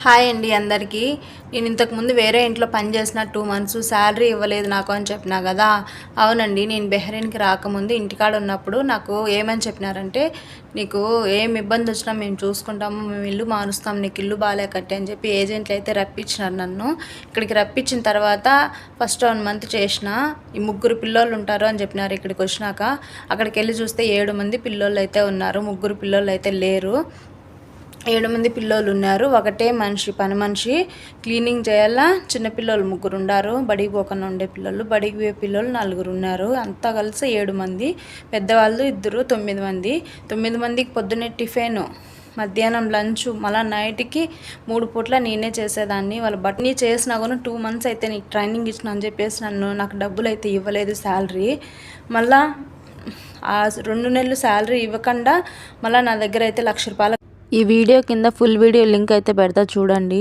Hi అండి అందరికీ. నేను ఇంతకుముందు వేరే ఇంట్లో పని చేసిన 2 మంత్స్ శాలరీ ఇవ్వలేదు నాకు అని చెప్పినా కదా. అవునండి, నేను బెహ్రెయిన్కి రాకముందు ఇంటికాడ ఉన్నప్పుడు నాకు ఏమని చెప్పినారంటే, నీకు ఏం ఇబ్బంది వచ్చినా మేము చూసుకుంటాము, మేము ఇల్లు మారుస్తాం, నీకు ఇల్లు బాగాలే కట్టి అని చెప్పి ఏజెంట్లు అయితే రప్పించినారు నన్ను. ఇక్కడికి రప్పించిన తర్వాత ఫస్ట్ 1 మంత్ చేసిన. ఈ 3 పిల్లోళ్ళు ఉంటారు అని చెప్పినారు. ఇక్కడికి వచ్చినాక అక్కడికి వెళ్ళి చూస్తే 7 మంది పిల్లోళ్ళు అయితే ఉన్నారు, 3 పిల్లోళ్ళు అయితే లేరు. 7 మంది పిల్లోళ్ళు ఉన్నారు. ఒకటే మనిషి, పని మనిషి క్లీనింగ్ చేయాలా. చిన్నపిల్లలు 3 ఉన్నారు, బడికి పోకుండా ఉండే పిల్లలు, బడికి పోయే పిల్లలు 4 ఉన్నారు. అంతా కలిసి 7 మంది, పెద్దవాళ్ళు 2, 9 మంది. 9 మందికి పొద్దున్నే టిఫిన్, మధ్యాహ్నం లంచ్, మళ్ళీ నైట్కి 3 పూట్ల నేనే చేసేదాన్ని. వాళ్ళ బట్టని చేసినా కూడా 2 మంత్స్ అయితే నీకు ట్రైనింగ్ ఇచ్చిన అని చెప్పేసి నాకు డబ్బులు అయితే ఇవ్వలేదు శాలరీ. మళ్ళీ ఆ 2 నెలలు శాలరీ ఇవ్వకుండా మళ్ళీ నా దగ్గర అయితే 1,00,000 రూపాయలు. ఈ వీడియో కింద ఫుల్ వీడియో లింక్ అయితే పెడతా చూడండి.